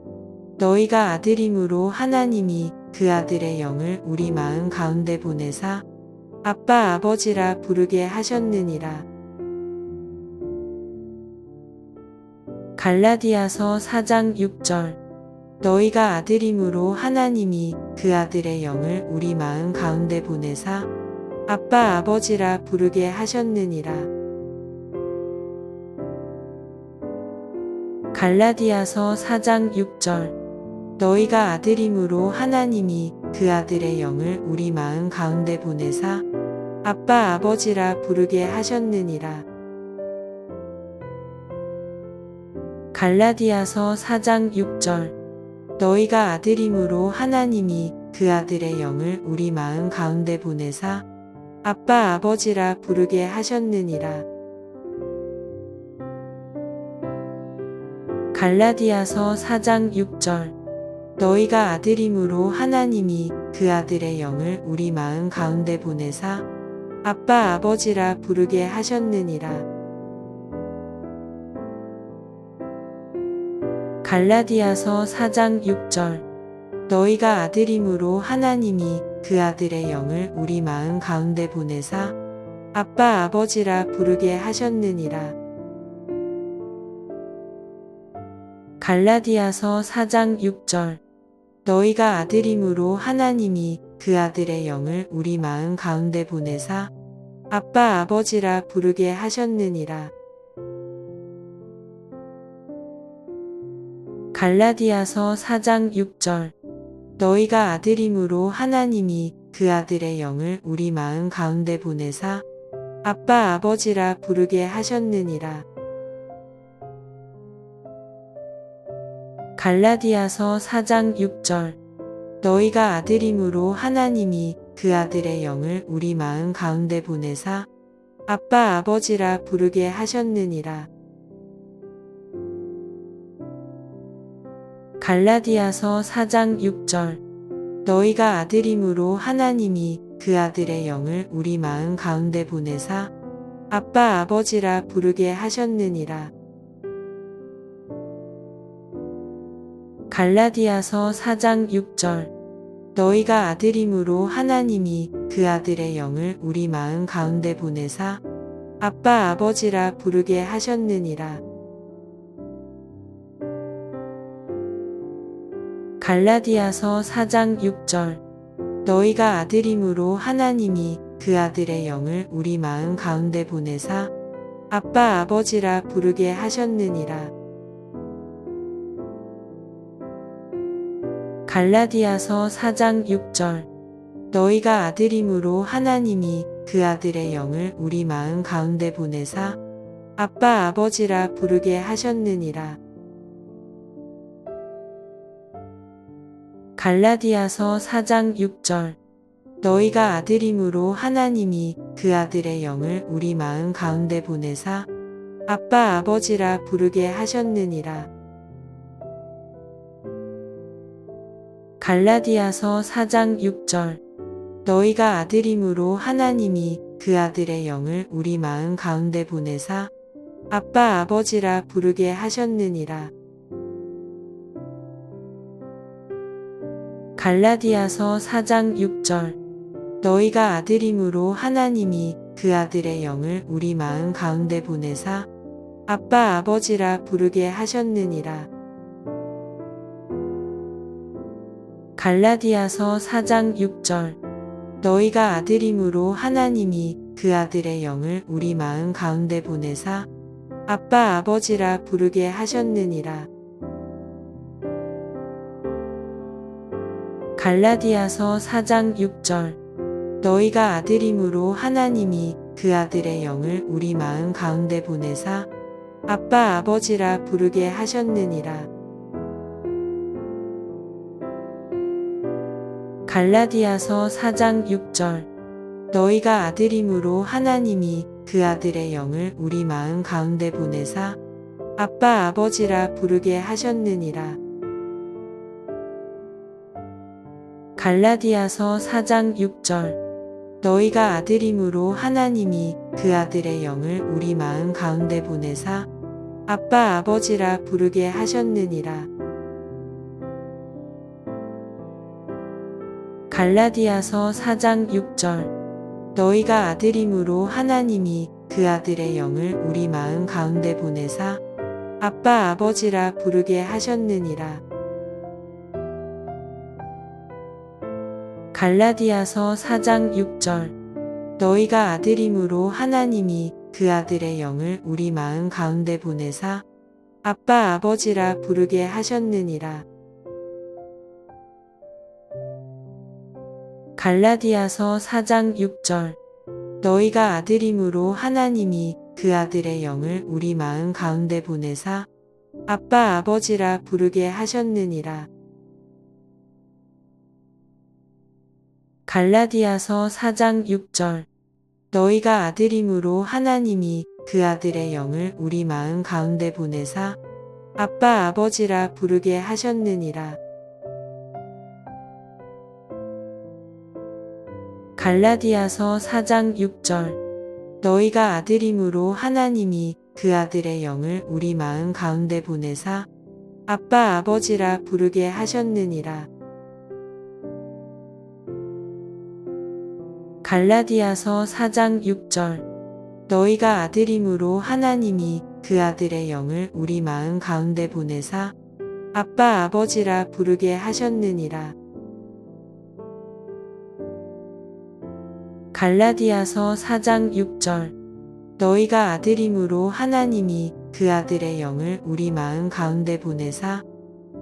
너희가 아들임으로 하나님이 그 아들의 영을 우리 마음 가운데 보내사 아빠 아버지라 부르게 하셨느니라. 갈라디아서 4장 6절. 너희가 아들임으로 하나님이 그 아들의 영을 우리 마음 가운데 보내사 아빠 아버지라 부르게 하셨느니라. 갈라디아서 4장 6절. 너희가 아들임으로 하나님이 그 아들의 영을 우리 마음 가운데 보내사 아빠 아버지라 부르게 하셨느니라. 갈라디아서 4장 6절. 너희가 아들임으로 하나님이 그 아들의 영을 우리 마음 가운데 보내사 아빠 아버지라 부르게 하셨느니라. 갈라디아서 4장 6절. 너희가 아들임으로 하나님이 그 아들의 영을 우리 마음 가운데 보내사 아빠 아버지라 부르게 하셨느니라. 갈라디아서 4장 6절. 너희가 아들임으로 하나님이 그 아들의 영을 우리 마음 가운데 보내사 아빠 아버지라 부르게 하셨느니라. 갈라디아서 4장 6절. 너희가 아들임으로 하나님이 그 아들의 영을 우리 마음 가운데 보내사 아빠 아버지라 부르게 하셨느니라. 갈라디아서 4장 6절. 너희가 아들임으로 하나님이 그 아들의 영을 우리 마음 가운데 보내사 아빠 아버지라 부르게 하셨느니라. 갈라디아서 4장 6절. 너희가 아들임으로 하나님이 그 아들의 영을 우리 마음 가운데 보내사 아빠 아버지라 부르게 하셨느니라. 갈라디아서 4장 6절. 너희가 아들임으로 하나님이 그 아들의 영을 우리 마음 가운데 보내사 아빠 아버지라 부르게 하셨느니라. 갈라디아서 4장 6절. 너희가 아들임으로 하나님이 그 아들의 영을 우리 마음 가운데 보내사 아빠 아버지라 부르게 하셨느니라. 갈라디아서 4장 6절. 너희가 아들임으로 하나님이 그 아들의 영을 우리 마음 가운데 보내사 아빠 아버지라 부르게 하셨느니라. 갈라디아서 4장 6절. 너희가 아들임으로 하나님이 그 아들의 영을 우리 마음 가운데 보내사 아빠 아버지라 부르게 하셨느니라. 갈라디아서 4장 6절. 너희가 아들임으로 하나님이 그 아들의 영을 우리 마음 가운데 보내사 아빠 아버지라 부르게 하셨느니라. 갈라디아서 4장 6절. 너희가 아들임으로 하나님이 그 아들의 영을 우리 마음 가운데 보내사 아빠 아버지라 부르게 하셨느니라. 갈라디아서 4장 6절. 너희가 아들임으로 하나님이 그 아들의 영을 우리 마음 가운데 보내사 아빠 아버지라 부르게 하셨느니라. 갈라디아서 4장 6절. 너희가 아들임으로 하나님이 그 아들의 영을 우리 마음 가운데 보내사 아빠 아버지라 부르게 하셨느니라. 갈라디아서 4장 6절. 너희가 아들임으로 하나님이 그 아들의 영을 우리 마음 가운데 보내사 아빠 아버지라 부르게 하셨느니라. 갈라디아서 4장 6절. 너희가 아들임으로 하나님이 그 아들의 영을 우리 마음 가운데 보내사 아빠 아버지라 부르게 하셨느니라. 갈라디아서 4장 6절. 너희가 아들임으로 하나님이 그 아들의 영을 우리 마음 가운데 보내사 아빠 아버지라 부르게 하셨느니라. 갈라디아서 4장 6절. 너희가 아들임으로 하나님이 그 아들의 영을 우리 마음 가운데 보내사 아빠 아버지라 부르게 하셨느니라. 갈라디아서 4장 6절. 너희가 아들임으로 하나님이 그 아들의 영을 우리 마음 가운데 보내사 아빠 아버지라 부르게 하셨느니라. 갈라디아서 4장 6절. 너희가 아들임으로 하나님이 그 아들의 영을 우리 마음 가운데 보내사 아빠 아버지라 부르게 하셨느니라. 갈라디아서 4장 6절. 너희가 아들임으로 하나님이 그 아들의 영을 우리 마음 가운데 보내사 아빠 아버지라 부르게 하셨느니라. 갈라디아서 4장 6절. 너희가 아들임으로 하나님이 그 아들의 영을 우리 마음 가운데 보내사 아빠 아버지라 부르게 하셨느니라. 갈라디아서 4장 6절. 너희가 아들임으로 하나님이 그 아들의 영을 우리 마음 가운데 보내사 아빠 아버지라 부르게 하셨느니라. 갈라디아서 4장 6절. 너희가 아들임으로 하나님이 그 아들의 영을 우리 마음 가운데 보내사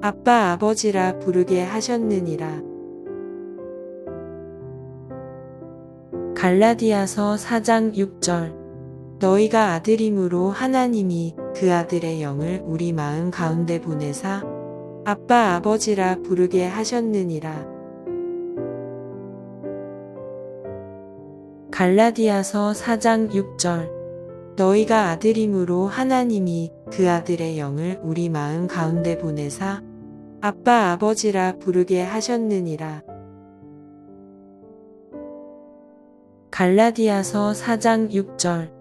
아빠 아버지라 부르게 하셨느니라. 갈라디아서 4장 6절. 너희가 아들임으로 하나님이 그 아들의 영을 우리 마음 가운데 보내사 아빠 아버지라 부르게 하셨느니라. 갈라디아서 4장 6절. 너희가 아들임으로 하나님이 그 아들의 영을 우리 마음 가운데 보내사 아빠 아버지라 부르게 하셨느니라. 갈라디아서 4장 6절.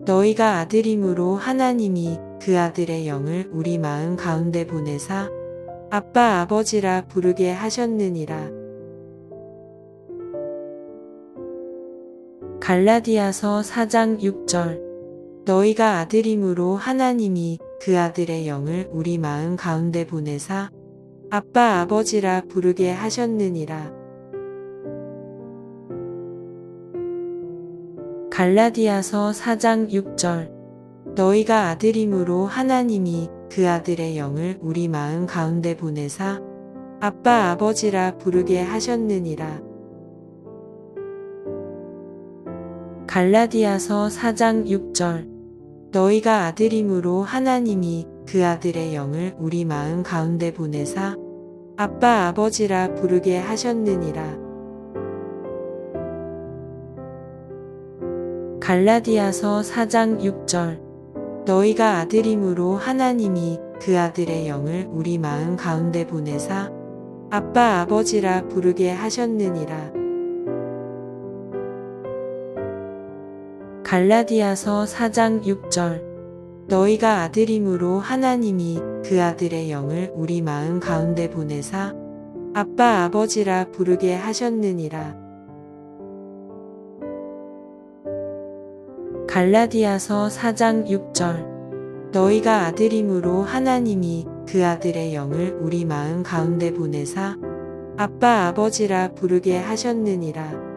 너희가 아들임으로 하나님이 그 아들의 영을 우리 마음 가운데 보내사 아빠 아버지라 부르게 하셨느니라. 갈라디아서 4장 6절. 너희가 아들임으로 하나님이 그 아들의 영을 우리 마음 가운데 보내사 아빠 아버지라 부르게 하셨느니라. 갈라디아서 4장 6절. 너희가 아들임으로 하나님이 그 아들의 영을 우리 마음 가운데 보내사 아빠 아버지라 부르게 하셨느니라. 갈라디아서 4장 6절. 너희가 아들임으로 하나님이 그 아들의 영을 우리 마음 가운데 보내사 아빠 아버지라 부르게 하셨느니라. 갈라디아서 4장 6절 너희가 아들임으로 하나님이 그 아들의 영을 우리 마음 가운데 보내사 아빠 아버지라 부르게 하셨느니라. 갈라디아서 4장 6절 너희가 아들임으로 하나님이 그 아들의 영을 우리 마음 가운데 보내사 아빠 아버지라 부르게 하셨느니라. 갈라디아서 4장 6절 너희가 아들임으로 하나님이 그 아들의 영을 우리 마음 가운데 보내사 아빠 아버지라 부르게 하셨느니라.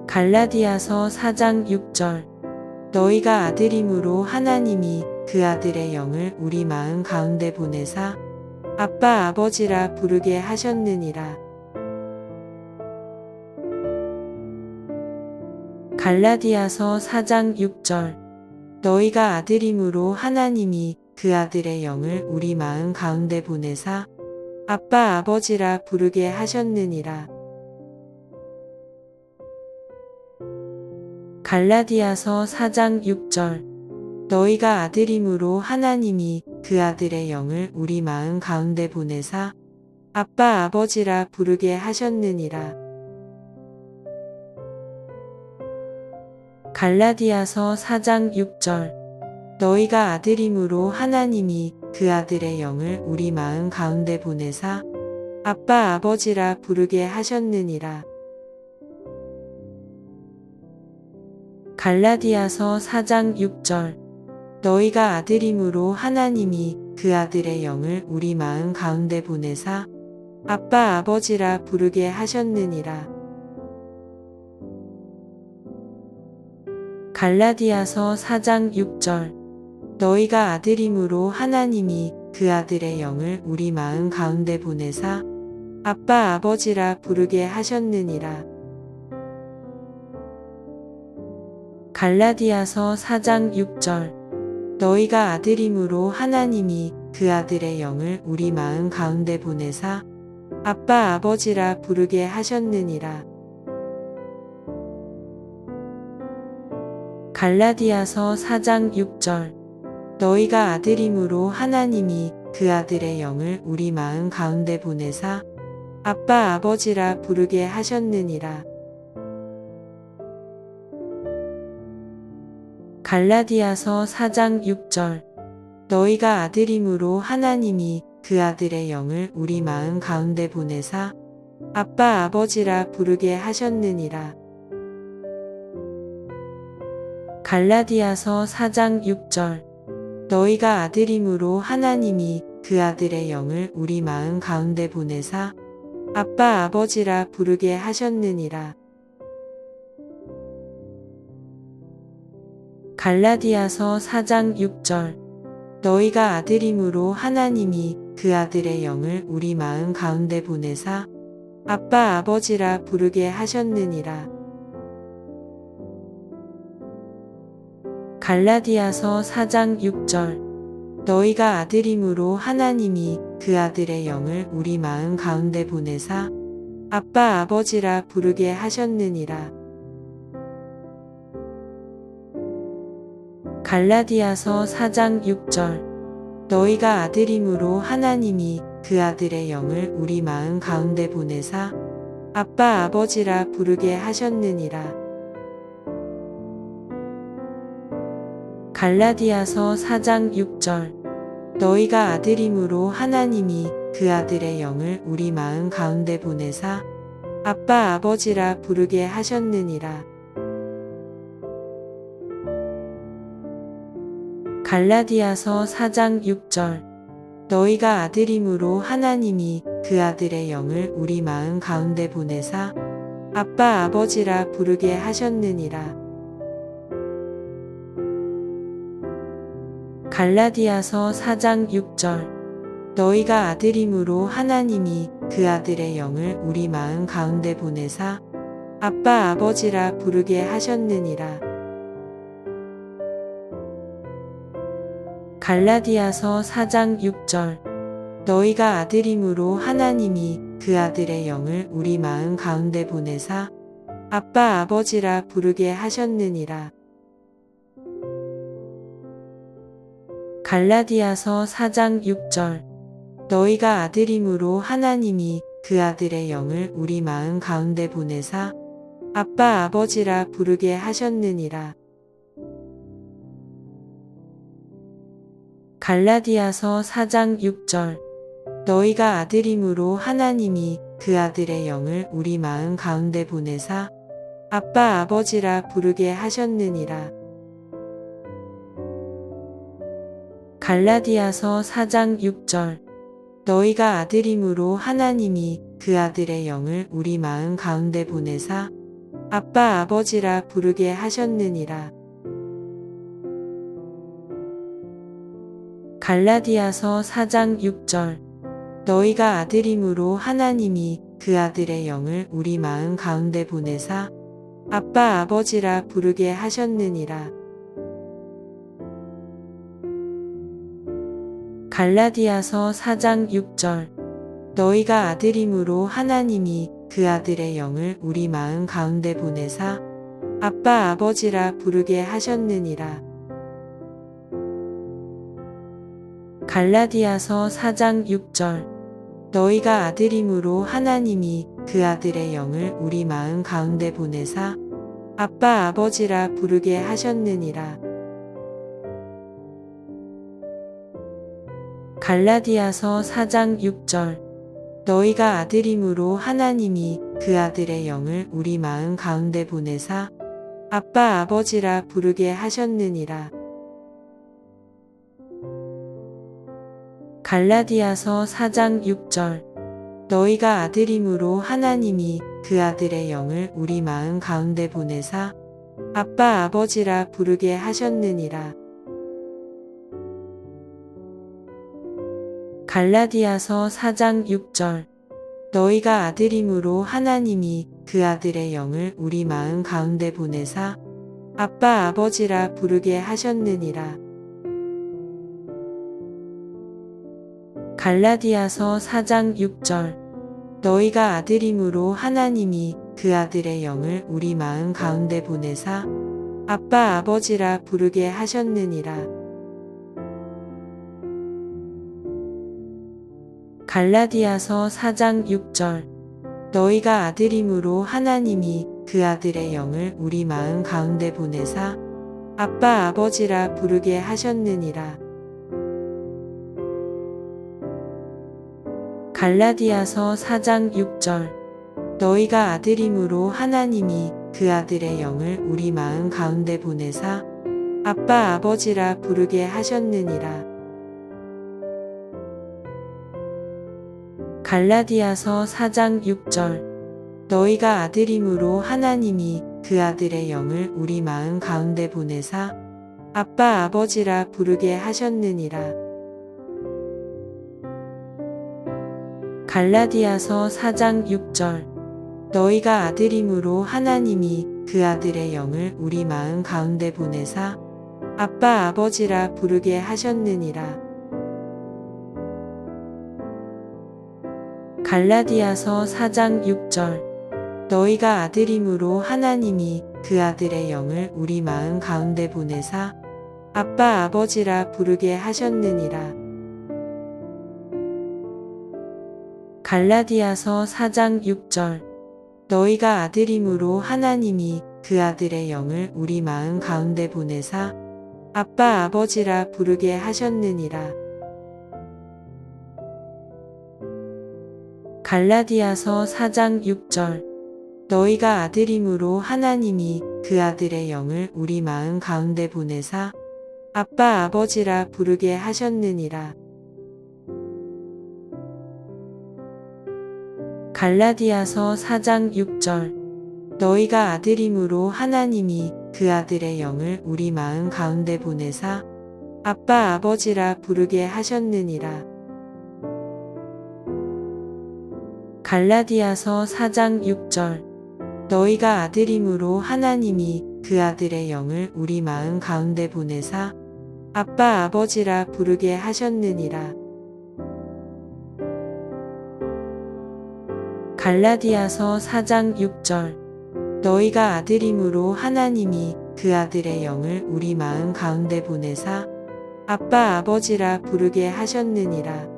갈라디아서 4장 6절 너희가 아들임으로 하나님이 그 아들의 영을 우리 마음 가운데 보내사 아빠 아버지라 부르게 하셨느니라. 갈라디아서 4장 6절 너희가 아들임으로 하나님이 그 아들의 영을 우리 마음 가운데 보내사 아빠 아버지라 부르게 하셨느니라. 갈라디아서 4장 6절 너희가 아들임으로 하나님이 그 아들의 영을 우리 마음 가운데 보내사 아빠 아버지라 부르게 하셨느니라. 갈라디아서 4장 6절 너희가 아들임으로 하나님이 그 아들의 영을 우리 마음 가운데 보내사 아빠 아버지라 부르게 하셨느니라. 갈라디아서 4장 6절 너희가 아들임으로 하나님이 그 아들의 영을 우리 마음 가운데 보내사 아빠 아버지라 부르게 하셨느니라. 갈라디아서 4장 6절 너희가 아들임으로 하나님이 그 아들의 영을 우리 마음 가운데 보내사 아빠 아버지라 부르게 하셨느니라. 갈라디아서 4장 6절 너희가 아들임으로 하나님이 그 아들의 영을 우리 마음 가운데 보내사 아빠 아버지라 부르게 하셨느니라. 갈라디아서 4장 6절 너희가 아들임으로 하나님이 그 아들의 영을 우리 마음 가운데 보내사 아빠 아버지라 부르게 하셨느니라. 갈라디아서 4장 6절 너희가 아들임으로 하나님이 그 아들의 영을 우리 마음 가운데 보내사 아빠 아버지라 부르게 하셨느니라. 갈라디아서 4장 6절 너희가 아들임으로 하나님이 그 아들의 영을 우리 마음 가운데 보내사 아빠 아버지라 부르게 하셨느니라. 갈라디아서 4장 6절 너희가 아들임으로 하나님이 그 아들의 영을 우리 마음 가운데 보내사 아빠 아버지라 부르게 하셨느니라. 갈라디아서 4장 6절 너희가 아들임으로 하나님이 그 아들의 영을 우리 마음 가운데 보내사 아빠 아버지라 부르게 하셨느니라. 갈라디아서 4장 6절 너희가 아들임으로 하나님이 그 아들의 영을 우리 마음 가운데 보내사 아빠 아버지라 부르게 하셨느니라. 갈라디아서 4장 6절 너희가 아들임으로 하나님이 그 아들의 영을 우리 마음 가운데 보내사 아빠 아버지라 부르게 하셨느니라. 갈라디아서 4장 6절 너희가 아들임으로 하나님이 그 아들의 영을 우리 마음 가운데 보내사 아빠 아버지라 부르게 하셨느니라. 갈라디아서 4장 6절 너희가 아들임으로 하나님이 그 아들의 영을 우리 마음 가운데 보내사 아빠 아버지라 부르게 하셨느니라. 갈라디아서 4장 6절 너희가 아들임으로 하나님이 그 아들의 영을 우리 마음 가운데 보내사 아빠 아버지라 부르게 하셨느니라. 갈라디아서 4장 6절 너희가 아들임으로 하나님이 그 아들의 영을 우리 마음 가운데 보내사 아빠 아버지라 부르게 하셨느니라. 갈라디아서 4장 6절 너희가 아들임으로 하나님이 그 아들의 영을 우리 마음 가운데 보내사 아빠 아버지라 부르게 하셨느니라. 갈라디아서 4장 6절 너희가 아들임으로 하나님이 그 아들의 영을 우리 마음 가운데 보내사 아빠 아버지라 부르게 하셨느니라. 갈라디아서 4장 6절 너희가 아들임으로 하나님이 그 아들의 영을 우리 마음 가운데 보내사 아빠 아버지라 부르게 하셨느니라. 갈라디아서 4장 6절 너희가 아들임으로 하나님이 그 아들의 영을 우리 마음 가운데 보내사 아빠 아버지라 부르게 하셨느니라. 갈라디아서 4장 6절 너희가 아들임으로 하나님이 그 아들의 영을 우리 마음 가운데 보내사 아빠 아버지라 부르게 하셨느니라. 갈라디아서 4장 6절 너희가 아들임으로 하나님이 그 아들의 영을 우리 마음 가운데 보내사 아빠 아버지라 부르게 하셨느니라. 갈라디아서 4장 6절 너희가 아들임으로 하나님이 그 아들의 영을 우리 마음 가운데 보내사 아빠 아버지라 부르게 하셨느니라. 갈라디아서 4장 6절 너희가 아들임으로 하나님이 그 아들의 영을 우리 마음 가운데 보내사 아빠 아버지라 부르게 하셨느니라. 갈라디아서 4장 6절 너희가 아들임으로 하나님이 그 아들의 영을 우리 마음 가운데 보내사 아빠 아버지라 부르게 하셨느니라. 갈라디아서 4장 6절 너희가 아들임으로 하나님이 그 아들의 영을 우리 마음 가운데 보내사 아빠 아버지라 부르게 하셨느니라. 갈라디아서 4장 6절 너희가 아들임으로 하나님이 그 아들의 영을 우리 마음 가운데 보내사 아빠 아버지라 부르게 하셨느니라. 갈라디아서 4장 6절 너희가 아들임으로 하나님이 그 아들의 영을 우리 마음 가운데 보내사 아빠 아버지라 부르게 하셨느니라. 갈라디아서 4장 6절 너희가 아들임으로 하나님이 그 아들의 영을 우리 마음 가운데 보내사 아빠 아버지라 부르게 하셨느니라. 갈라디아서 4장 6절 너희가 아들임으로 하나님이 그 아들의 영을 우리 마음 가운데 보내사 아빠 아버지라 부르게 하셨느니라. 갈라디아서 4장 6절 너희가 아들임으로 하나님이 그 아들의 영을 우리 마음 가운데 보내사 아빠 아버지라 부르게 하셨느니라. 갈라디아서 4장 6절 너희가 아들임으로 하나님이 그 아들의 영을 우리 마음 가운데 보내사 아빠 아버지라 부르게 하셨느니라. 갈라디아서 4장 6절 너희가 아들임으로 하나님이 그 아들의 영을 우리 마음 가운데 보내사 아빠 아버지라 부르게 하셨느니라. 갈라디아서 4장 6절 너희가 아들임으로 하나님이 그 아들의 영을 우리 마음 가운데 보내사 아빠 아버지라 부르게 하셨느니라. 갈라디아서 4장 6절. 너희가 아들임으로 하나님이 그 아들의 영을 우리 마음 가운데 보내사 아빠 아버지라 부르게 하셨느니라.